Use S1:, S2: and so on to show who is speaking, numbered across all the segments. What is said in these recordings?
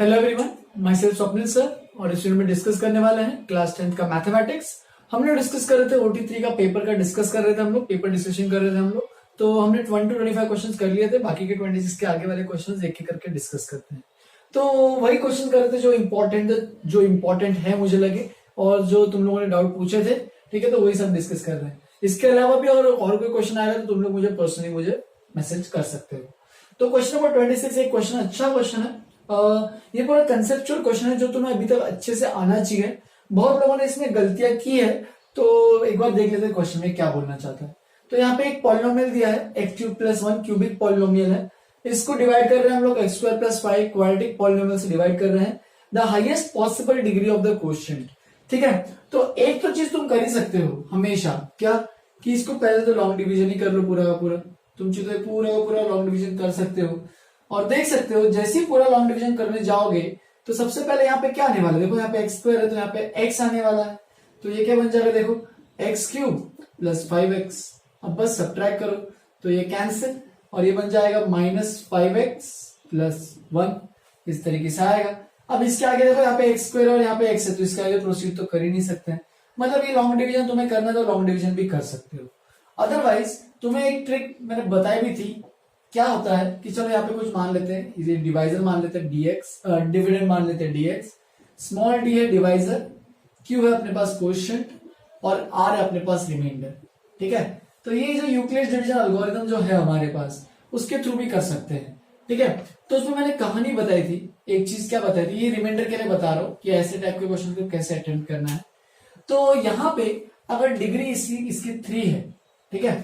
S1: Hello everyone, my self Swapnil sir और इस video में डिस्कस करने वाले हैं क्लास 10th का मैथमेटिक्स। हम लोग डिस्कस कर रहे थे OT3 का पेपर का डिस्कस कर रहे थे, हम लोग पेपर डिस्कशन कर रहे थे हम लोग। तो हमने 20 to 25 क्वेश्चंस कर लिए थे, बाकी के 26 के आगे वाले क्वेश्चंस एक एक करके डिस्कस करते हैं। तो वही क्वेश्चन कर रहे थे जो इम्पोर्टेंट है मुझे लगे और जो तुम लोगों ने डाउट पूछे थे, ठीक है। तो वही सब डिस्कस कर रहे हैं। इसके अलावा भी और कोई क्वेश्चन आएगा तो तुम लोग मुझे पर्सनली मैसेज कर सकते हो। तो क्वेश्चन नंबर 26 एक क्वेश्चन अच्छा क्वेश्चन है। ये पूरा कंसेप्चुअल क्वेश्चन है जो तुम्हें अभी तक अच्छे से आना चाहिए। बहुत लोगों ने इसमें गलतियां की है, तो एक बार देख लेते हैं क्वेश्चन में क्या बोलना चाहता है। तो यहाँ पे एक पॉलिनोमियल दिया है x³ + 1 क्यूबिक पॉलिनोमियल है। इसको डिवाइड कर रहे हैं हम लोग x² + 5 क्वाड्रेटिक पॉलिनोमियल से डिवाइड कर रहे हैं। The highest possible degree of the quotient, ठीक है। तो एक तो चीज तुम कर ही सकते हो हमेशा, क्या कि इसको पहले तो लॉन्ग डिवीजन ही कर लो पूरा का पूरा। तुम चाहे तो पूरा का पूरा लॉन्ग डिवीजन कर सकते हो और देख सकते हो जैसे ही पूरा लॉन्ग डिवीजन करने जाओगे तो सबसे पहले यहाँ पे क्या आने वाला है, देखो यहाँ पे x² है तो यहाँ पे x आने वाला है। तो ये क्या बन जाएगा, देखो x³ + 5x। अब बस सब्ट्रैक्ट करो तो ये कैंसिल और ये बन जाएगा -5x + 1। इस तरीके से आएगा। अब इसके आगे देखो यहाँ पे x² और यहाँ पे x है तो इसके आगे प्रोसीड तो कर ही नहीं सकते हैं। मतलब ये लॉन्ग डिवीजन तुम्हें करना तो लॉन्ग डिवीजन भी कर सकते हो। अदरवाइज तुम्हें एक ट्रिक मैंने बताई भी थी। क्या होता है कि चलो यहाँ पे कुछ मान लेते हैं, इसे डिवाइजर मान लेते हैं dx, डिविडेंड मान लेते हैं dx, स्मॉल d है डिवाइजर, q है अपने पास क्वोशिएंट और r है अपने पास रिमाइंडर, ठीक है। तो ये जो यूक्लिड डिवीजन एल्गोरिथम जो है हमारे पास उसके थ्रू भी कर सकते हैं, ठीक है। तो उसमें मैंने कहानी बताई थी, एक चीज क्या बताई थी, ये रिमाइंडर के लिए बता रहा हूँ कि ऐसे टाइप के क्वेश्चन को कैसे अटेम्प्ट करना है। तो यहाँ पे अगर डिग्री इसकी 3 है, ठीक है।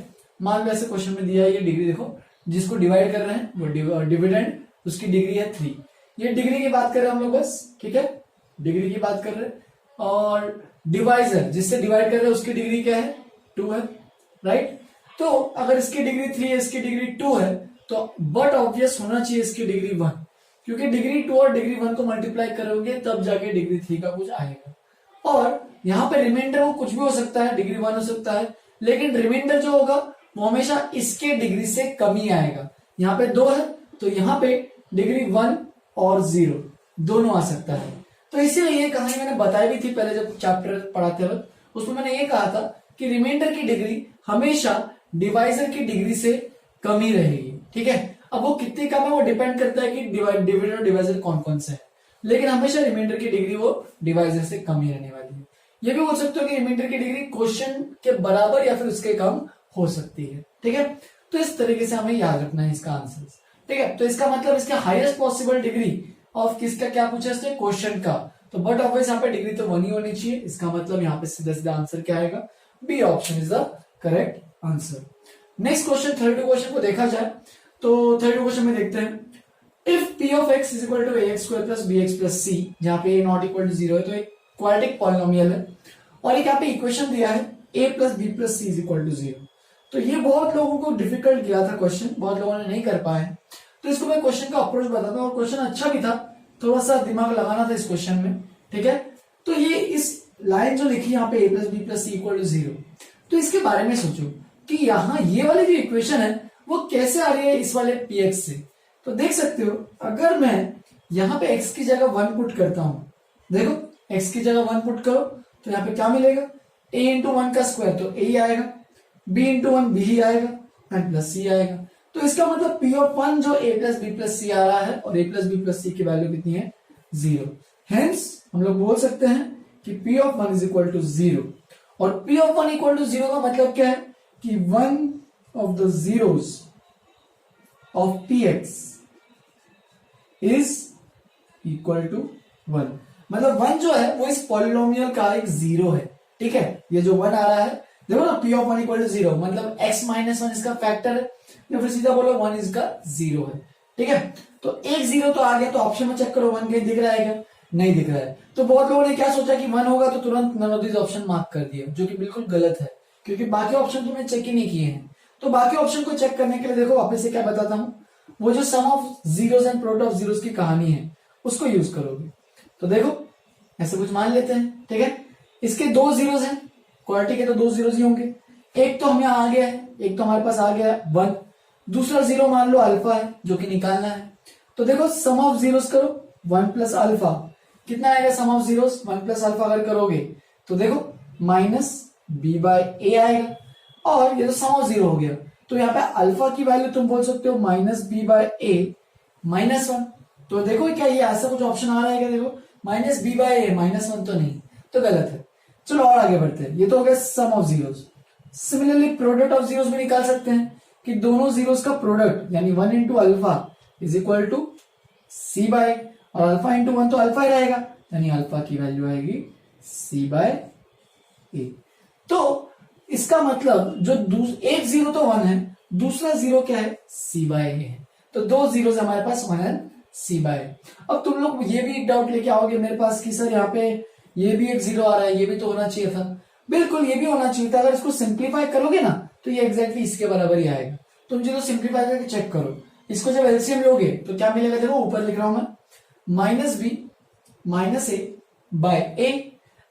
S1: मान लो ऐसे क्वेश्चन में दिया है, ये डिग्री देखो जिसको डिवाइड कर रहे हैं वो डिविडेंड, उसकी डिग्री है 3। ये डिग्री की बात कर रहे हैं हम लोग बस, ठीक है, डिग्री की बात कर रहे हैं। और डिवाइजर जिससे डिवाइड कर रहे हैं उसकी डिग्री क्या है, 2 है, राइट। तो अगर इसकी डिग्री 3 है, इसकी डिग्री 2 है तो बट ऑब्वियस होना चाहिए इसकी डिग्री 1, क्योंकि डिग्री 2 और डिग्री 1 को मल्टीप्लाई करोगे तब जाके डिग्री 3 का कुछ आएगा। और यहाँ पे रिमाइंडर वो कुछ भी हो सकता है, डिग्री 1 हो सकता है, लेकिन रिमाइंडर जो होगा वो हमेशा इसके डिग्री से कम ही आएगा। यहाँ पे 2 है तो यहाँ पे डिग्री 1 और 0 दोनों आ सकता है। तो इसीलिए ये कहानी मैंने बताई भी थी पहले जब चैप्टर पढ़ाते वक्त, उसमें मैंने ये कहा था कि रिमाइंडर की डिग्री हमेशा डिवाइजर की डिग्री से कम ही रहेगी, ठीक है। अब वो कितनी कम है वो डिपेंड करता है कि डिविडेंड और डिवाइजर कौन कौन से है, लेकिन हमेशा रिमाइंडर की डिग्री वो डिवाइजर से कम ही रहने वाली है। ये भी बोल सकते हो कि रिमाइंडर की डिग्री क्वोशिएंट के बराबर या फिर उसके कम हो सकती है, ठीक है। तो इस तरीके से हमें याद रखना है इसका आंसर, ठीक है। तो इसका मतलब इसका हाईएस्ट पॉसिबल डिग्री ऑफ किसका क्या पूछा इसने, क्वोशिएंट का। तो बट ऑब्वियस यहाँ पे डिग्री तो 1 ही होनी चाहिए। इसका मतलब यहाँ पे सीधा सीधा आंसर क्या आएगा, B option is the correct answer. Next question, third question को देखा जाए तो थर्ड क्वेश्चन में देखते हैं if p of x is equal to ax² + bx + c, जहाँ पे a not equal to 0 है तो एक क्वाड्रेटिक पॉलिनोमियल है और एक यहाँ पे इक्वेशन दिया है a + b + c is equal to 0। तो ये बहुत लोगों को डिफिकल्ट गया था क्वेश्चन, बहुत लोगों ने नहीं कर पाए। तो इसको मैं क्वेश्चन का अप्रोच बताता हूँ और क्वेश्चन अच्छा भी था, थोड़ा सा दिमाग लगाना था इस क्वेश्चन में, ठीक है। तो ये इस लाइन जो लिखी यहाँ पे a + b + c = 0, तो इसके बारे में सोचो कि यहाँ ये वाली जो इक्वेशन है वो कैसे आ रही है इस वाले px से। तो देख सकते हो अगर मैं यहाँ पे x की जगह 1 पुट करता हूं, देखो x की जगह 1 पुट करो तो यहाँ पे क्या मिलेगा, a × 1 का स्क्वायर तो a ही आएगा, b × 1 b ही आएगा एंड प्लस c आएगा। तो इसका मतलब p of 1 जो a + b + c आ रहा है और a + b + c की वैल्यू कितनी है, 0। हेंस हम लोग बोल सकते हैं कि p of 1 = 0 और p of 1 = 0 का मतलब क्या है कि 1 of the zeros of px is equal to 1। मतलब 1 जो है वो इस पॉलिनोमियल का एक 0 है, ठीक है। ये जो 1 आ रहा है देखो ना, p of 1 = 0 मतलब x - 1 इसका फैक्टर है या फिर सीधा बोलो 1 इसका 0 है, ठीक है। तो एक 0 तो आ गया, तो ऑप्शन में चेक करो 1 कहीं दिख रहा है क्या, नहीं दिख रहा है। तो बहुत लोगों ने क्या सोचा कि 1 होगा तो तुरंत none of this option mark कर दिया, जो कि बिल्कुल गलत है क्योंकि बाकी ऑप्शन तुमने चेक ही नहीं किए हैं। तो बाकी ऑप्शन को चेक करने के लिए देखो वापस से क्या बताता हूं, वो जो sum of zeros and product of zeros की कहानी है उसको यूज करोगे। तो देखो ऐसे कुछ मान लेते हैं, ठीक है। इसके 2 जीरोस हैं, क्वाड्रेटिक है तो 2 जीरोस ही होंगे। एक तो हमें आ गया है, एक तो हमारे पास आ गया है 1, दूसरा 0 मान लो अल्फा है जो कि निकालना है। तो देखो सम ऑफ जीरोस करो, 1 प्लस अल्फा कितना आएगा सम ऑफ जीरोस, 1 प्लस अल्फा अगर करोगे तो देखो माइनस बी बाय ए आएगा और ये तो सम ऑफ जीरो हो गया, तो यहाँ पे अल्फा की वैल्यू तुम बोल सकते हो माइनस बी बाय ए माइनस वन। तो देखो क्या ये ऐसा कुछ ऑप्शन आ रहा है क्या, देखो माइनस बी बाय ए माइनस वन तो नहीं, तो गलत है। चलो और आगे बढ़ते हैं, ये तो हो गया sum of zeros. Similarly product of zeros भी निकाल सकते हैं कि दोनों जीरोस का प्रोडक्ट यानी 1 into alpha is equal to C by, और अल्फा इंटू 1 तो अल्फा ही रहेगा, यानी अल्फा की वैल्यू आएगी सी बाय ए। तो इसका मतलब जो एक जीरो तो 1 है, दूसरा जीरो क्या है सी बाय ए है, तो दो जीरो हमारे पास 1 है सी बाय। अब तुम लोग ये भी एक डाउट लेके आओगे मेरे पास कि सर यहाँ पे ये भी एक जीरो आ रहा है, ये भी तो होना चाहिए था। बिल्कुल ये भी होना चाहिए था, अगर इसको सिंप्लीफाई करोगे ना तो ये एग्जैक्टली इसके बराबर ही आएगा। तुम चलो सिंप्लीफाई करके चेक करो, इसको जब एलसीएम लोगे तो क्या मिलेगा, देखो ऊपर लिख रहा हूं मैं माइनस बी माइनस ए बाय ए।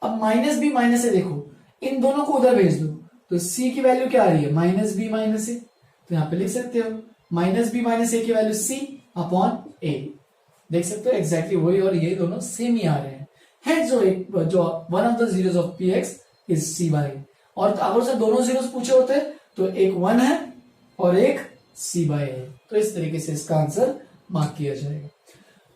S1: अब माइनस बी माइनस ए देखो इन दोनों को उधर भेज दो, तो सी की वैल्यू क्या आ रही है माइनस बी माइनस ए, तो यहाँ पे लिख सकते हो माइनस बी माइनस ए की वैल्यू सी अपॉन ए, देख सकते हो एग्जैक्टली वही, और ये दोनों सेम ही आ रहे हैं। जो one of the zeros of P X is C by, और अगर से दोनों जीरोस पूछे होते तो एक 1 है और एक सी बाय है, तो इस तरीके से इसका आंसर मार्क किया जाएगा।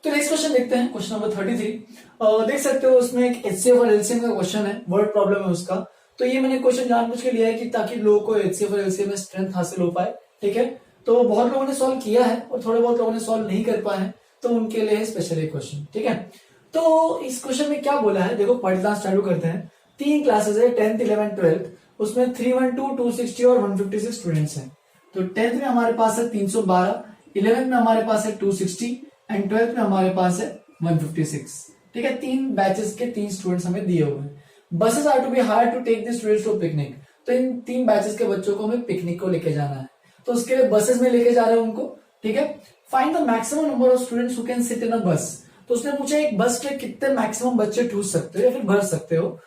S1: तो नेक्स्ट क्वेश्चन देखते हैं, क्वेश्चन नंबर 33। देख सकते हो उसमें एक एचसीएफ और एलसीएम का क्वेश्चन है, वर्ड प्रॉब्लम है उसका। तो ये मैंने क्वेश्चन जानबूझ के लिया है कि ताकि लोगों को एचसीएफ और एलसीएम में स्ट्रेंथ हासिल हो पाए, ठीक है। तो बहुत लोगों ने सॉल्व किया है और थोड़े बहुत लोगों ने सॉल्व नहीं कर पाए हैं, तो उनके लिए स्पेशल एक क्वेश्चन, ठीक है। तो इस क्वेश्चन में क्या बोला है, देखो पढ़ना चालू करते हैं। 3 क्लासेस है 10th 11th 12th, उसमें 312 260 और 156 स्टूडेंट्स हैं। तो 10th में हमारे पास है 312, 11th में हमारे पास है 260 एंड 12th में हमारे पास है 156, ठीक है। 3 बैचेस के 3 स्टूडेंट्स हमें दिए हुए हैं। Buses are to be hired to take the students to picnic, तो इन 3 बैचेस के बच्चों को हमें पिकनिक को लेके जाना है, तो उसके लिए बसेस में लेके जा रहे हैं उनको, ठीक है। Find the maximum number of students who can sit in a bus, तो उसने पूछा एक बस के कितने मैक्सिमम बच्चे ठूस सकते हो या फिर भर सकते हो।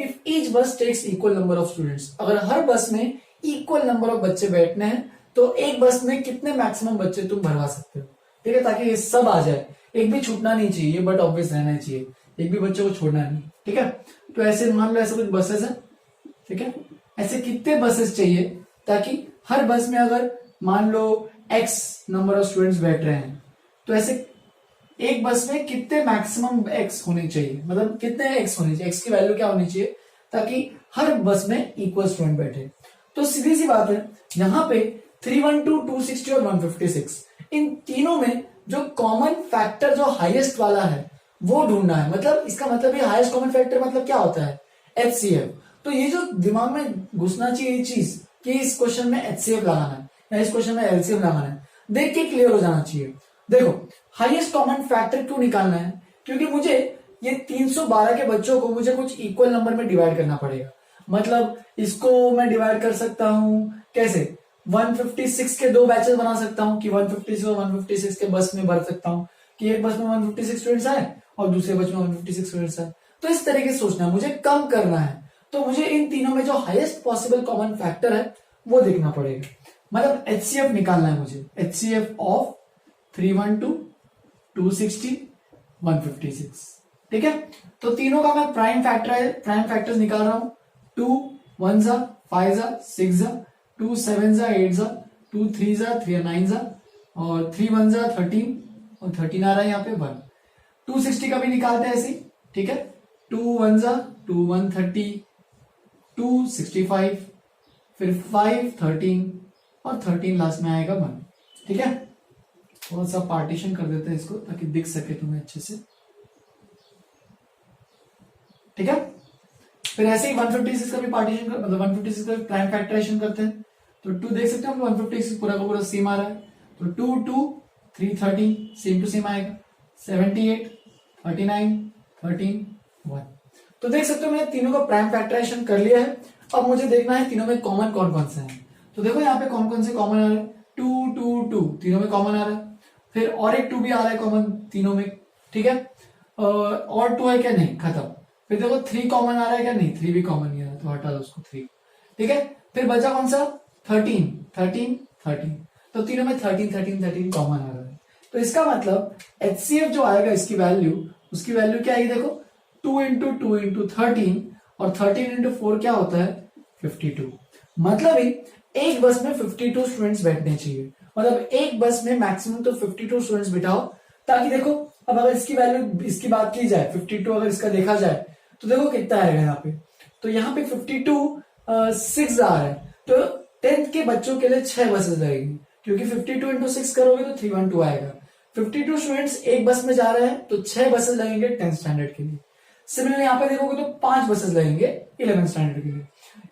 S1: If each bus takes equal number of students, अगर हर बस में इक्वल नंबर ऑफ बच्चे बैठने हैं तो एक बस में कितने मैक्सिमम बच्चे तुम भरवा सकते हो, ठीक है, ताकि ये सब आ जाए, एक भी छूटना नहीं चाहिए, बट ऑब्वियस रहना चाहिए, एक भी बच्चे को छोड़ना नहीं, ठीक है। तो ऐसे मान लो ऐसे कुछ बसेस है, ठीक है, ऐसे कितने बसेस चाहिए ताकि हर बस में अगर मान लो एक्स नंबर ऑफ स्टूडेंट्स बैठ रहे हैं, तो ऐसे एक बस में कितने मैक्सिमम एक्स होने चाहिए, मतलब कितने एक्स होने चाहिए, एक्स की वैल्यू क्या होनी चाहिए ताकि हर बस में इक्वल स्टूडेंट बैठे। तो सीधी सी बात है, यहाँ पे 312 260 और 156 इन तीनों में जो कॉमन फैक्टर जो हाईएस्ट वाला है वो ढूंढना है। मतलब इसका मतलब ये हाईएस्ट कॉमन फैक्टर मतलब क्या होता है, एचसीएफ। तो ये जो दिमाग में घुसना चाहिए ये चीज कि इस क्वेश्चन में एचसीएफ लगाना है या इस क्वेश्चन में एलसीएम लगाना है, देख के क्लियर हो जाना चाहिए। देखो हाईएस्ट कॉमन फैक्टर क्यों निकालना है, क्योंकि मुझे ये 312 के बच्चों को मुझे कुछ इक्वल नंबर में डिवाइड करना पड़ेगा। मतलब इसको मैं डिवाइड कर सकता हूं कैसे, 156 के 2 बैचेस बना सकता हूं कि 156 और 156 के बस में भर सकता हूं कि एक बस में 156 स्टूडेंट्स आए और दूसरे बस में 156 स्टूडेंट्स आए। तो इस तरीके से सोचना है, मुझे कम करना है, तो मुझे इन तीनों में जो हाईएस्ट पॉसिबल कॉमन फैक्टर है वो देखना पड़ेगा। मतलब एचसीएफ निकालना है मुझे, एचसीएफ ऑफ 312 260 156, ठीक है। तो तीनों का मैं प्राइम फैक्टर्स निकाल रहा हूं, 2 1 जा 5 जा 6 जा 2 7 जा 8 जा 2 3 जा 3 9 जा और 3 1 जा 13 और 13 आ रहा है यहाँ पे 1। 260 का भी निकालते हैं ऐसे, ठीक है। 2 1 जा 2 1 30 2 65 फिर 5 13 और 13 लास्ट में आएगा 1, ठीक है। थोड़ा सा पार्टीशन कर देते हैं इसको ताकि दिख सके तुम्हें अच्छे से, ठीक है। फिर ऐसे ही 156 का भी पार्टीशन कर, मतलब 156 का भी प्राइम फैक्टराइजेशन करते हैं। तो 2 देख सकते हैं 156 पूरा का पूरा सेम आ रहा है, तो 2 2 3 13 सेम टू सेम आएगा, 78 39 13 1। तो देख सकते हो मैंने तीनों का प्राइम फैक्टराइजेशन कर लिया है। अब मुझे देखना है तीनों में कॉमन कौन कौन से हैं। तो देखो यहाँ पे कौन कौन से कॉमन आ रहे हैं, 2 2 2 तीनों में कॉमन आ रहा है, फिर और एक 2 भी आ रहा है कॉमन तीनों में, ठीक है। और 2 है क्या, नहीं, खत्म। फिर देखो 3 कॉमन आ रहा है क्या, नहीं, 3 भी कॉमन नहीं आ रहा, तो हटा दो उसको 3, ठीक है। फिर बचा कौन सा, 13 13 13, तो तीनों में 13 13 13 कॉमन आ रहा है। तो तो इसका मतलब HCF जो आएगा इसकी वैल्यू, उसकी वैल्यू क्या आएगी देखो, 2 इंटू 2 इंटू 13 और 13 इंटू 4 क्या होता है 52। मतलब ही एक बस में 52 स्टूडेंट्स बैठने चाहिए, मतलब एक बस में मैक्सिमम तो 52 स्टूडेंट्स बिठाओ, ताकि देखो अब अगर इसकी वैल्यू, इसकी बात की जाए 52 अगर इसका देखा जाए तो देखो कितना आएगा यहाँ पे, तो यहाँ पे 52 6 आ रहा है, तो 10th के बच्चों के लिए 6 बसेस लगेगी, क्योंकि 52 इंटू 6 करोगे तो 312 आएगा। 52 स्टूडेंट्स एक बस में जा रहे हैं तो 6 बसेस लगेंगे 10th स्टैंडर्ड के लिए। सिमिलरली यहाँ पे देखोगे तो 5 बसेस लगेंगे 11th स्टैंडर्ड के लिए।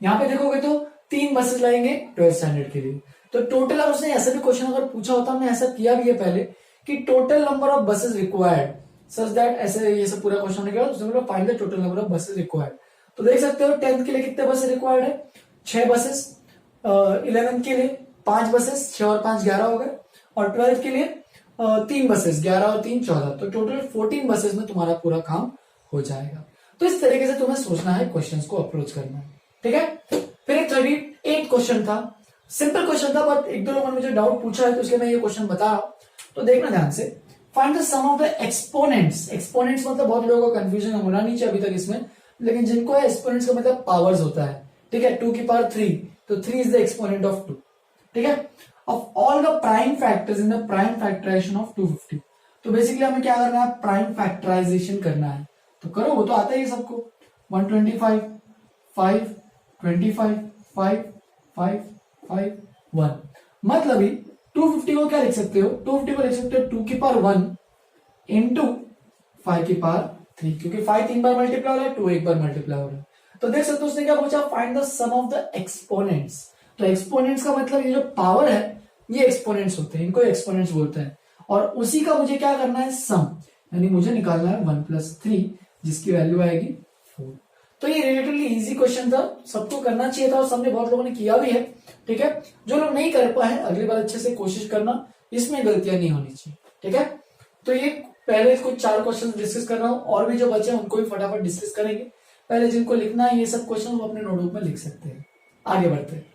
S1: यहाँ पे देखोगे तो 3 बसेस लगेंगे 12th स्टैंडर्ड के लिए। तो टोटल, और उसने ऐसा भी क्वेश्चन अगर पूछा होता, हमने ऐसा किया भी है पहले कि total number of buses required such that, ऐसे ये सब पूरा क्वेश्चन निकला, उसने बोला find the total number of buses required. तो देख सकते हो 10th के लिए कितने बसेस रिक्वायर्ड है, 6 बसेस, 11th के लिए 5 बसेस, 6 और 5 11 हो गए, और 12th के लिए 3 बसेस, 11 और 3 14, तो टोटल 14 बसेस में तुम्हारा पूरा काम हो जाएगा। तो इस तरीके से तुम्हें सोचना है, क्वेश्चंस को अप्रोच करना है, ठीक है। फिर एक 38 क्वेश्चन था, सिंपल क्वेश्चन था, बट एक दो लोगों ने मुझे डाउट पूछा है तो इसलिए मैं ये क्वेश्चन बता रहा हूं, तो देखना ध्यान से। Find the sum of the exponents. Exponents मतलब बहुत लोगों को कंफ्यूजन होना नहीं चाहिए अभी तक इसमें, लेकिन जिनको है एक्सपोनेंट्स का मतलब पावर्स होता है, ठीक है। 2 की पावर 3, तो 3 इज द एक्सपोनेंट ऑफ 2, ठीक है। Of all the prime factors in the prime factorization of 250। तो बेसिकली हमें क्या करना है, प्राइम फैक्टराइजेशन करना है, तो करो, वो तो आता ही है सबको। 125 5 25 5 5 5 1, मतलब ही 250 को क्या लिख सकते हो, 250 को लिख सकते हो 2 की पावर 1 इंटू 5 की पावर 3, क्योंकि 5 3 बार मल्टीप्लाई हो रहा है, 2 एक बार मल्टीप्लाई हो रहा है। तो देख सकते हो उसने क्या पूछा, find the sum of the exponents. तो एक्सपोनेंट्स का मतलब ये जो पावर है ये एक्सपोनेंट्स होते हैं, इनको एक्सपोनेंट्स बोलते हैं, और उसी का मुझे क्या करना है, सम, यानी मुझे निकालना है 1 + 3 जिसकी वैल्यू आएगी 4। तो ये रिलेटिवली इजी क्वेश्चन था, सबको करना चाहिए था और सबने, बहुत लोगों ने किया भी है, ठीक है। जो लोग नहीं कर पाए अगली बार अच्छे से कोशिश करना, इसमें गलतियां नहीं होनी चाहिए, ठीक है। तो ये पहले कुछ 4 क्वेश्चन डिस्कस कर रहा हूं, और भी जो बचे हैं उनको भी फटाफट डिस्कस करेंगे। पहले जिनको लिखना है ये सब क्वेश्चन वो अपने नोटबुक में लिख सकते हैं। आगे बढ़ते हैं,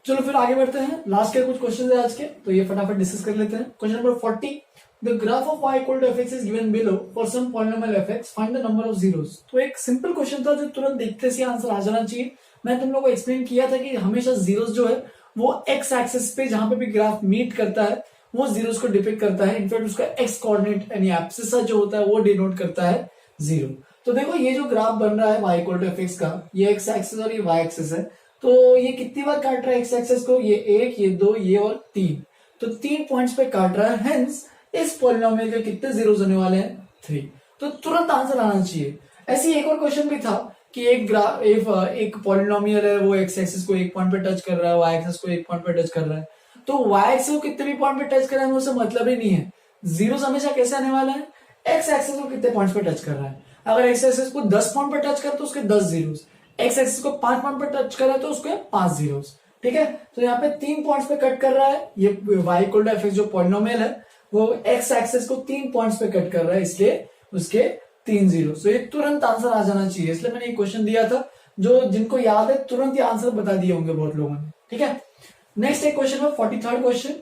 S1: चलो फिर आगे बढ़ते हैं। लास्ट के कुछ क्वेश्चन है आज के, तो ये फटाफट डिस्कस कर लेते हैं। Question number 40, the graph of y equal to fx is given below for some polynomial fx, find the number of zeros. तो एक सिंपल क्वेश्चन था जो तुरंत देखते से आंसर आ जाना चाहिए। मैं तुम लोगों को एक्सप्लेन किया था कि हमेशा जीरोस जो है वो एक्स एक्सिस पे जहां पे भी ग्राफ मीट करता है वो जीरोस को डिपिक्ट करता है। इनफैक्ट उसका एक्स कोऑर्डिनेट यानी एब्सिस जो होता है वो डिनोट करता है 0। तो देखो ये जो ग्राफ बन रहा है y इक्वल टू fx का, ये एक्स एक्सिस और ये y एक्सिस है, तो ये कितनी बार काट रहा है एक्स एक्सिस को, ये 1, ये 2, ये और 3, तो 3 पॉइंट्स पे काट रहा है। हेंस इस पॉलिनोमियल के कितने जीरोस होने वाले हैं, 3। तो तुरंत आंसर आना चाहिए। ऐसे एक और क्वेश्चन भी था कि एक पॉलिनोमियल है, वो एक्स एक्सिस को 1 पॉइंट पे टच कर रहा है, वाई एक्सिस को 1 पॉइंट पे टच कर रहा है, तो वाई एक्सिस को कितने भी पॉइंट पे टच कर रहा है उससे मतलब ही नहीं है। जीरोस हमेशा कैसे आने वाला है, एक्स एक्सिस को कितने पॉइंट्स पे टच कर रहा है। अगर एक्स एक्सिस को 10 पॉइंट पे टच कर तो उसके 10 जीरोस, एक्स एक्सिस को 5 पॉइंट पे टच कर रहा है तो उसके 5 जीरोस, ठीक है। तो यहाँ पे 3 पॉइंट्स पे कट कर रहा है, ये y इक्वल टू fx जो पॉलिनोमियल है वो एक्स एक्सिस को 3 पॉइंट्स पे कट कर रहा है, इसलिए उसके 3 जीरो। तो ये तुरंत आंसर आ जाना चाहिए, इसलिए मैंने ये क्वेश्चन दिया था, जो जिनको याद है तुरंत ये आंसर बता दिए होंगे बहुत लोगों ने, ठीक है। नेक्स्ट एक क्वेश्चन है 43rd question,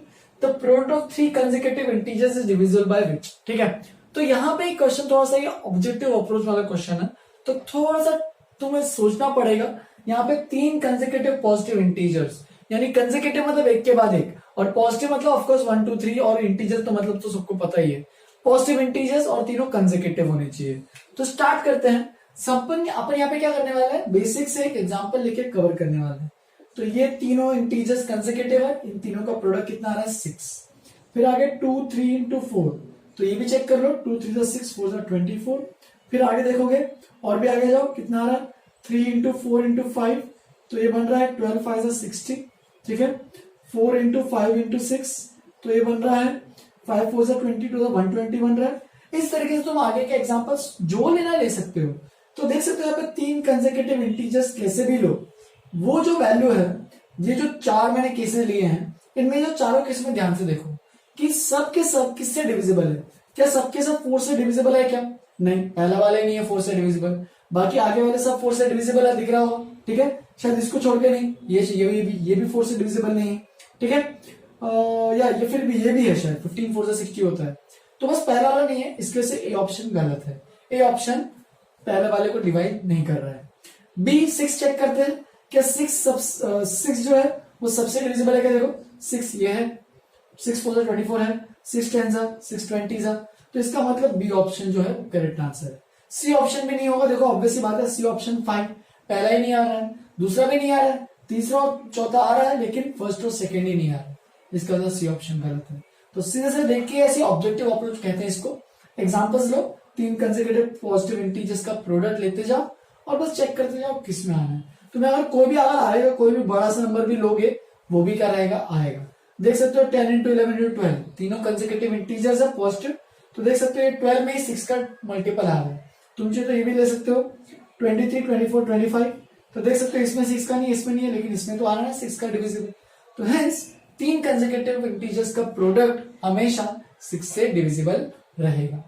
S1: the product of 3 consecutive integers is divisible by which, ठीक है। तो यहाँ पे एक क्वेश्चन थोड़ा सा ये ऑब्जेक्टिव अप्रोच वाला क्वेश्चन है, तो थोड़ा सा तुम्हें सोचना पड़ेगा। यहाँ पे 3 कंसेक्यूटिव पॉजिटिव इंटीजर्स, यानी कंसेक्यूटिव मतलब एक के बाद एक, और पॉजिटिव मतलब ऑफकोर्स 1 2 3, और इंटीजर्स तो मतलब तो सबको पता ही है, पॉजिटिव इंटीजर्स और तीनों कंसेक्यूटिव होने चाहिए। तो स्टार्ट करते हैं। अपन यहाँ पे क्या करने वाले हैं, बेसिक से एक एग्जांपल लेके कवर करने वाले हैं। तो ये तीनों इंटीजर्स कंसेक्यूटिव है, इन तीनों का प्रोडक्ट कितना आ रहा है 6। फिर आगे 2 3 into 4, तो ये भी चेक कर लो, 2 3 6 4 24। फिर आगे देखोगे और भी आगे जाओ, कितना आ रहा है 3 into 4 into 5, तो ये बन रहा है 12 5 60, ठीक है। 4 into 5 into 6, तो ये बन रहा है 5 4 22, 120 बन रहा है। इस तरीके से तुम आगे के एग्जांपल्स जो लेना ले सकते हो। तो देख सकते हो यहाँ पे 3 कंसेक्यूटिव इंटीजर्स कैसे भी लो, वो जो वैल्यू है, ये जो 4 मैंने केसेस लिए हैं, इनमें जो चारों केस में ध्यान से देखो कि सब के सब किससे डिविजिबल है। क्या सबके सब 4 से डिविजिबल है क्या, नहीं, पहला वाला ही नहीं है 4 से डिविजिबल, बाकी आगे वाले सब 4 से डिविजिबल है, दिख रहा हो, ठीक है। शायद इसको छोड़ के नहीं, ये भी 4 से डिविजिबल नहीं है, ठीक है। या ये फिर भी ये भी है शायद 15 4 से 60 होता है। तो बस पहला वाला नहीं है, इसके से ए ऑप्शन गलत है। ए ऑप्शन पहले वाले को डिवाइड नहीं कर रहा है। बी 6 चेक करते हैं क्या 6 जो है वो सबसे डिविजिबल है क्या? देखो 6 ये है, 6 4 24 है, 6 10 6 20 तो इसका मतलब बी ऑप्शन जो है करेक्ट आंसर है। सी ऑप्शन भी नहीं होगा, देखो ऑब्वियसली बात है, सी ऑप्शन फाइन, पहला ही नहीं आ रहा है, दूसरा भी नहीं आ रहा है, तीसरा और चौथा आ रहा है, लेकिन फर्स्ट और सेकंड ही नहीं आ रहा है, इसका मतलब सी ऑप्शन गलत है। तो सीधे से देख के ऐसी ऑब्जेक्टिव अप्रोच कहते हैं इसको। एग्जांपल्स लो, 3 कंसेक्यूटिव पॉजिटिव इंटीजर्स का प्रोडक्ट लेते जाओ और बस चेक करते जाओ किस में आना है। तुम्हें अगर कोई भी अगर आएगा, कोई भी बड़ा सा नंबर भी लोगे, वो भी क्या रहेगा? आएगा। देख सकते हो 10 इंटू 11 इंटू 12, तीनों कंसेक्यूटिव इंटीजर्स है पॉजिटिव, तो देख सकते हो 12 में ही 6 का मल्टीपल आ रहा है। तुम चाहे तो ये भी ले सकते हो 23 24 25, तो देख सकते हो इसमें 6 का नहीं, इसमें नहीं है, लेकिन इसमें तो आ रहा है 6 का डिविजिबल। तो हेंस 3 कंसेक्यूटिव इंटीजर्स का प्रोडक्ट हमेशा 6 से डिविजिबल रहेगा।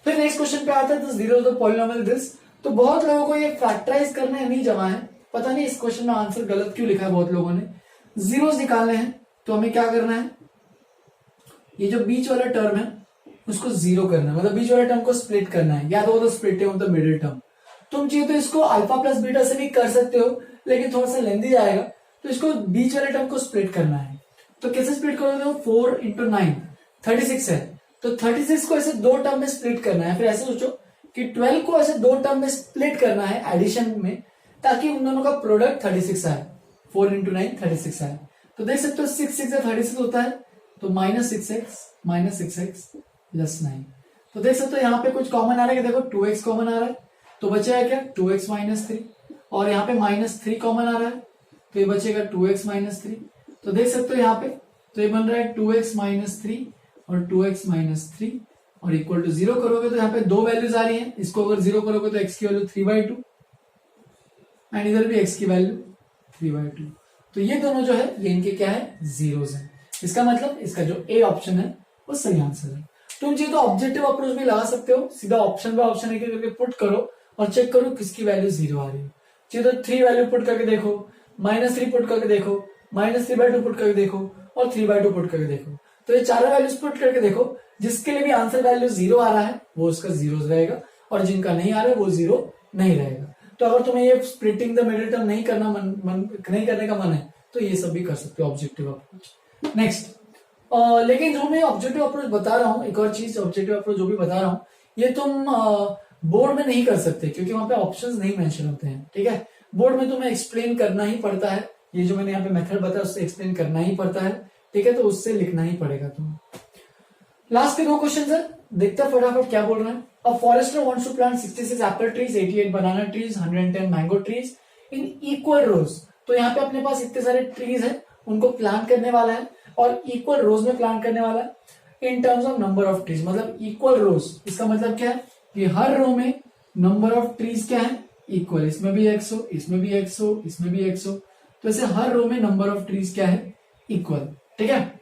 S1: फिर नेक्स्ट क्वेश्चन पे आता है, जीरो द पॉलिनोमियल दिस। तो बहुत लोगों को ये फैक्टराइज करने नहीं जमा है, पता नहीं इस क्वेश्चन में आंसर गलत क्यों लिखा है बहुत लोगों ने। जीरोस निकालने हैं तो हमें क्या करना है, ये जो बीच वाला टर्म है उसको जीरो करना है, मतलब बीच वाले टर्म को स्प्लिट करना है, या तो splitting of the middle term. तुम चाहिए तो इसको अल्फा प्लस बीटा से भी कर सकते हो, लेकिन थोड़ा सा लेंदी जाएगा, तो इसको बीच वाले टर्म को स्प्लिट करना है। तो कैसे स्प्लिट करोगे? 4 इंटू 9 36 है, तो 36 को ऐसे 2 टर्म में स्प्लिट करना है। फिर ऐसे सोचो कि 12 को ऐसे 2 टर्म में स्प्लिट करना है एडिशन में, ताकि उन दोनों का प्रोडक्ट 36 आए। 4 इंटू 9 36 आए। तो देख सकते हो 6 6 36 होता है, तो -6x प्लस 9। तो देख सकते हो यहाँ पे कुछ कॉमन आ रहा है, देखो 2x कॉमन आ रहा है, तो बचेगा क्या? 2x minus 3। और यहाँ पे -3 कॉमन आ रहा है, तो ये बचेगा 2x माइनस 3। तो देख सकते हो यहाँ पे, तो ये बन रहा है 2x माइनस 3 और 2x माइनस 3 और इक्वल टू 0 करोगे तो यहाँ पे 2 वैल्यूज आ रही हैं। इसको अगर 0 करोगे तो x की वैल्यू 3/2 एंड इधर भी x की वैल्यू 3/2। तो ये दोनों जो है ये इनके क्या है? जीरोस है। इसका मतलब इसका जो ए ऑप्शन है वो सही आंसर है। तुम चाहिए तो ऑब्जेक्टिव अप्रोच भी लगा सकते हो, सीधा ऑप्शन बाय ऑप्शन एक करके पुट करो और चेक करो किसकी वैल्यू 0 आ रही है। चाहिए तो 3 वैल्यू पुट करके देखो, -3 पुट करके देखो, -3/2 पुट करके देखो और 3/2 पुट करके देखो। तो ये चारों वैल्यूज पुट करके देखो, जिसके लिए भी आंसर वैल्यू 0 आ रहा है वो उसका 0 रहेगा, और जिनका नहीं आ रहा है वो 0 नहीं रहेगा। तो अगर तुम्हें ये स्प्लिटिंग द मिडिल टर्म नहीं करने का मन है तो ये सब भी कर सकते हो ऑब्जेक्टिव अप्रोच। नेक्स्ट, लेकिन जो मैं ऑब्जेक्टिव अप्रोच बता रहा हूँ, एक और चीज, ऑब्जेक्टिव अप्रोच जो भी बता रहा हूँ ये तुम बोर्ड में नहीं कर सकते, क्योंकि वहां पे ऑप्शंस नहीं मेंशन होते हैं। ठीक है, बोर्ड में तुम्हें एक्सप्लेन करना ही पड़ता है, ये जो मैंने यहाँ पे मेथड बताया उससे एक्सप्लेन करना ही पड़ता है। ठीक है, तो उससे लिखना ही पड़ेगा तुम्हें। लास्ट के 2 क्वेश्चन है, देखते हैं फटाफट क्या बोल रहे हैं। A forester wants to plant 66 apple trees, 88 banana trees, 110 mango trees in equal rows. तो यहाँ पे अपने पास इतने सारे ट्रीज हैं, उनको प्लांट करने वाला है और इक्वल रोज में प्लांट करने वाला है in terms of number of trees. मतलब इक्वल रोज, इसका मतलब क्या है कि हर रो में नंबर ऑफ ट्रीज क्या है? इक्वल। इसमें भी 100, इसमें भी 100, इसमें भी 100, तो ऐसे हर रो में नंबर ऑफ ट्रीज क्या है? इक्वल। ठीक है,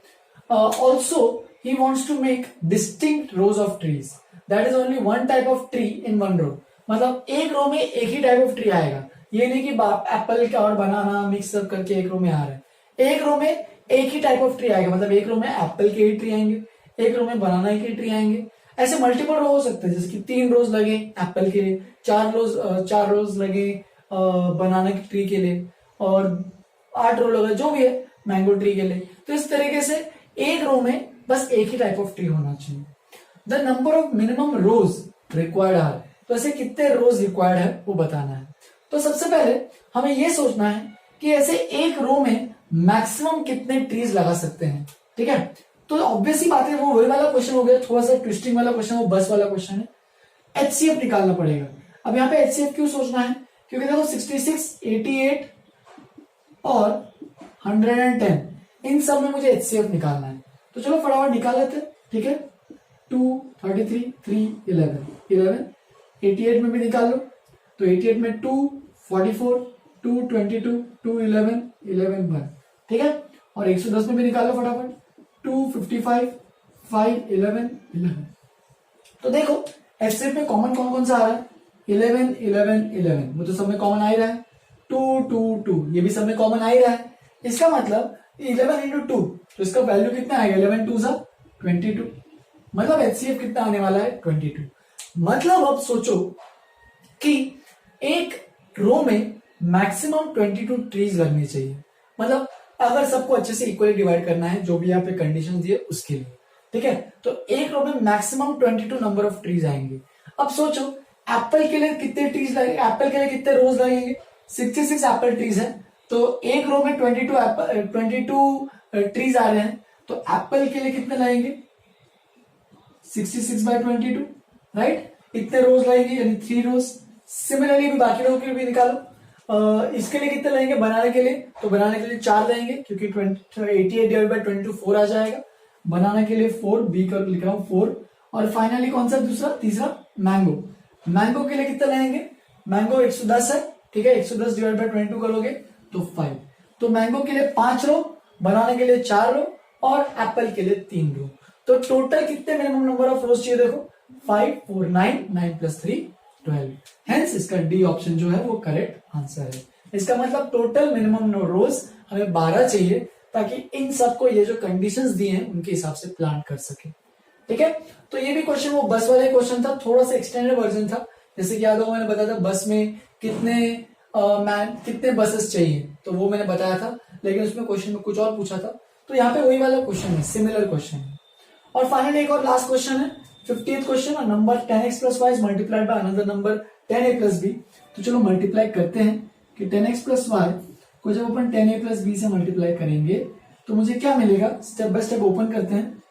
S1: also he wants to make distinct rows of trees, that is only one type of tree in one row। मतलब एक रो में एक ही टाइप ऑफ ट्री आएगा, ये नहीं कि एप्पल का और बनाना मिक्स अप करके एक रो में आ रहा है। एक रो में एक ही टाइप ऑफ ट्री आएगा, मतलब एक रो में एप्पल के ही ट्री आएंगे, एक रो में बनाना के ट्री आएंगे। ऐसे मल्टीपल रो हो सकते हैं, जैसे कि 3 रोज लगे एप्पल के लिए, 4 रोज लगे बनाना के ट्री के लिए, और 8 रो लगे जो भी है मैंगो ट्री के लिए। तो इस तरीके से एक रो में बस एक ही टाइप ऑफ ट्री होना चाहिए। The number of minimum rows required are, तो ऐसे कितने रोज रिक्वायर्ड है वो बताना है। तो सबसे पहले हमें ये सोचना है कि ऐसे एक रो में मैक्सिमम कितने ट्रीज लगा सकते हैं। ठीक है, तो ऑब्वियसली बात है, वो वही वाला क्वेश्चन हो गया, थोड़ा सा ट्विस्टिंग वाला क्वेश्चन, वो बस वाला क्वेश्चन है। HCF निकालना पड़ेगा। अब यहाँ पे HCF क्यों सोचना है? क्योंकि देखो 66, 88 और 110 इन सब में मुझे HCF निकालना है। तो चलो फटाफट निकाल लेते हैं। ठीक है, 2, 33, 3, 11, 88 में भी निकाल लो। तो 88 में 2, 44, 2, 22, 2, 11, 1। ठीक है, और 110 में भी निकाल लो फटाफट, 2, 55, 5, 11। तो देखो HCF में कॉमन कौन सा आ रहा है? 11, 11, 11, वो तो सब में कॉमन आ ही रहा है। 2, 2, 2, ये भी सब में कॉमन आ ही रहा है। इसका मतलब 11 इंटू 2, तो इसका वैल्यू कितना आएगा, 11 2 सा 22, मतलब HCF कितना आने वाला है 22। मतलब अब सोचो कि एक रो में मैक्सिमम 22 ट्रीज लगनी चाहिए, मतलब अगर सबको अच्छे से इक्वली डिवाइड करना है जो भी यहाँ पे कंडीशन दिए उसके लिए, ठीक है। तो एक रो में मैक्सिमम 22 नंबर ऑफ ट्रीज आएंगे। अब सोचो एप्पल के लिए कितने ट्रीज लगेंगे, एप्पल के लिए कितने रोज लगेंगे, 66 एप्पल ट्रीज है, तो एक रो में 22 ट्रीज आ रहे हैं, तो एप्पल के लिए कितने लगेंगे 66/22, राइट, इतने रोज लगेंगे यानी 3 रोज। सिमिलरली भी बाकी रो के लिए भी निकालो, इसके लिए कितने लगेंगे बनाने के लिए, तो बनाने के लिए 4 लगेंगे क्योंकि 88/22 4 आ जाएगा, बनाने के लिए 4, बी कर लिख रहा हूं 4। और फाइनली कौन सा तीसरा मैंगो, मैंगो के लिए कितने लगेंगे, मैंगो 110 है, ठीक है, 110/22 करोगे तो 5, तो मैंगो के लिए 5 रो, बनाने के लिए 4 रो और एप्पल के लिए 3 रो। तो टोटल कितने मिनिमम नंबर ऑफ रोज चाहिए, देखो 5 4 9 9 + 3 12, हेंस इसका डी ऑप्शन जो है वो करेक्ट आंसर है। इसका मतलब टोटल मिनिमम रोज हमें 12 चाहिए ताकि इन सबको ये जो कंडीशंस दिए हैं उनके हिसाब से प्लान कर सके, ठीक है। तो ये भी क्वेश्चन वो बस वाला क्वेश्चन था, थोड़ा सा एक्सटेंडेड वर्जन था। जैसे कि याद हो मैंने बताया था बस में कितने बसेस चाहिए, तो वो मैंने बताया था, लेकिन उसमें क्वेश्चन में कुछ और पूछा था, तो यहाँ पे वही वाला क्वेश्चन है, सिमिलर क्वेश्चन है। और फाइनली एक और लास्ट क्वेश्चन है 50th question, number 10x + y multiplied by another number 10a + b। तो चलो मल्टीप्लाई करते हैं कि 10x + y को जब अपन 10a + b से मल्टीप्लाई करेंगे तो मुझे क्या मिलेगा, स्टेप बाय स्टेप ओपन करते हैं।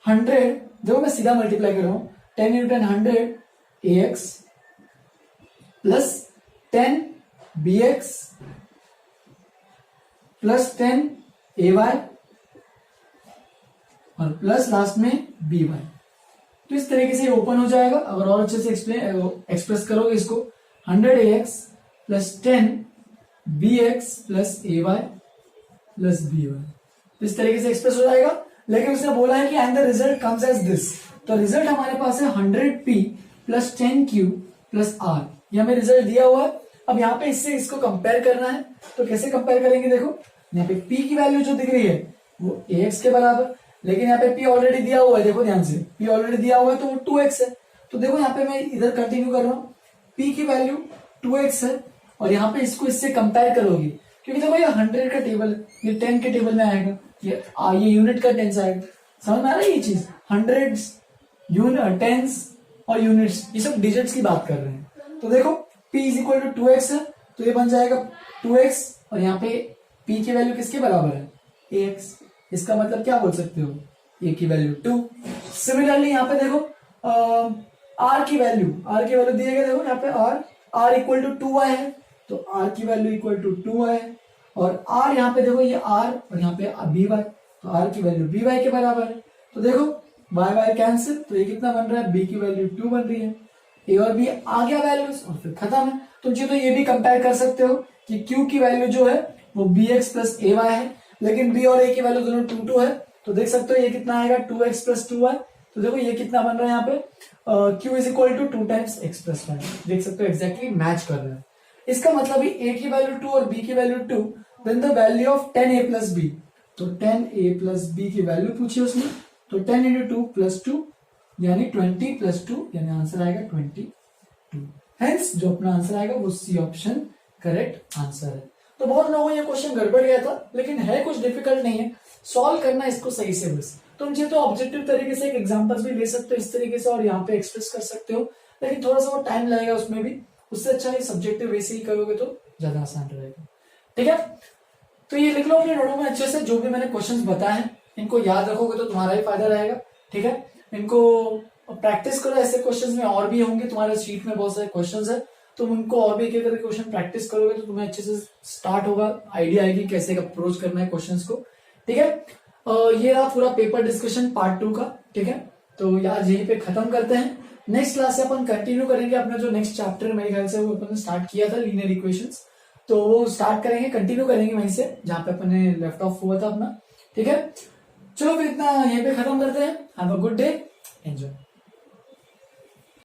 S1: 100, देखो मैं सीधा मल्टीप्लाई कर रहा हूं, 10 × 10 100 ax plus 10 bx plus 10 ay और प्लस लास्ट में by। तो इस तरीके से ओपन हो जाएगा। अगर और अच्छे से एक्सप्रेस करोगे इसको 100ax plus 10 bx plus ay plus by, तो इस तरीके से एक्सप्रेस हो जाएगा। लेकिन उसने बोला है कि and the result comes as this, तो रिजल्ट हमारे पास है 100p plus 10q plus r, ये हमें रिजल्ट दिया हुआ है। अब यहाँ पे इससे इसको कंपेयर करना है, तो कैसे कंपेयर करेंगे, देखो यहाँ पे p की वैल्यू जो दिख रही है वो ax के बराबर, लेकिन यहाँ पे p ऑलरेडी दिया हुआ है, देखो ध्यान से p ऑलरेडी दिया हुआ है तो वो 2x है। तो देखो यहाँ पे मैं इधर कंटिन्यू कर रहा हूँ, p की वैल्यू 2x है और यहाँ पे इसको इससे कंपेयर करोगे, क्योंकि देखो ये 100 का टेबल है, ये 10 के टेबल में आएगा, ये यूनिट का टेंस आएगा, समझ में आ रहा है ये चीज, हंड्रेड्स टेंस और यूनिट्स ये सब डिजिट्स की बात कर रहे हैं। तो देखो p = 2x है, तो ये बन जाएगा 2x और यहाँ पे p की वैल्यू किसके बराबर है, ax, इसका मतलब क्या बोल सकते हो, a की वैल्यू 2। सिमिलरली यहाँ पे देखो r की वैल्यू दिए गए, देखो यहाँ पे r = 2y है, तो r की वैल्यू = 2y है, और r यहाँ पे देखो ये r और यहाँ पे by, तो r की वैल्यू by के बराबर है। तो देखो y कैंसिल, तो ये कितना बन रहा है, b की वैल्यू 2 बन रही है, a और b आ गया वैल्यूज और फिर खत्म है। तुम तो ये भी कंपेयर कर सकते हो कि q की वैल्यू जो है वो bx प्लस ay है, लेकिन b और a की वैल्यू दोनों 2 है, तो देख सकते हो ये कितना आएगा 2x प्लस 2y। तो देखो ये कितना बन रहा है यहाँ पे q = 2 टाइम्स x प्लस 1, देख सकते हो एग्जैक्टली मैच कर रहा है। इसका मतलब a की वैल्यू 2 और b की value 2, then the value of 10a + b, तो 10a + b की वैल्यू पूछी उसने, तो 10 × 2 + 2 यानी 20 + 2 यानी आंसर आएगा 22। हेंस जो अपना आंसर आएगा वो सी ऑप्शन करेक्ट आंसर है। तो बहुत लोगों को ये क्वेश्चन गड़बड़ गया था, लेकिन है कुछ डिफिकल्ट नहीं है, सॉल्व करना इसको सही से बस। तुम चाहे तो ऑब्जेक्टिव तरीके से एक एग्जांपल्स भी ले सकते हो इस तरीके से और यहाँ पे एक्सप्रेस कर सकते हो, लेकिन थोड़ा सा वो टाइम लगेगा उसमें भी, उससे अच्छा ये सब्जेक्टिव वैसे ही करोगे तो ज्यादा आसान रहेगा, ठीक है। तो ये लिख लो अपने नोटों में अच्छे से, जो भी मैंने क्वेश्चंस बताए हैं इनको याद रखोगे तो तुम्हारा ही फायदा रहेगा, ठीक है। इनको प्रैक्टिस करो, ऐसे क्वेश्चंस में और भी होंगे, तुम्हारे शीट में बहुत सारे क्वेश्चंस है, तुम उनको और भी एक एक करके क्वेश्चन प्रैक्टिस करोगे तो तुम्हें अच्छे से स्टार्ट होगा, आइडिया आएगी कैसे अप्रोच करना है क्वेश्चंस को, ठीक है। ये रहा पूरा पेपर डिस्कशन पार्ट 2 का, ठीक है। तो यार यहीं पे खत्म करते हैं, नेक्स्ट क्लास से अपन कंटिन्यू करेंगे अपना जो नेक्स्ट चैप्टर मेरे ख्याल से वो अपन स्टार्ट किया था लीनियर इक्वेशंस, तो वो स्टार्ट करेंगे, कंटिन्यू करेंगे वहीं से जहां पे अपन ने लेफ्ट ऑफ हुआ था अपना, ठीक है। चलो फिर इतना यहीं पे खत्म करते हैं, have a good day, enjoy.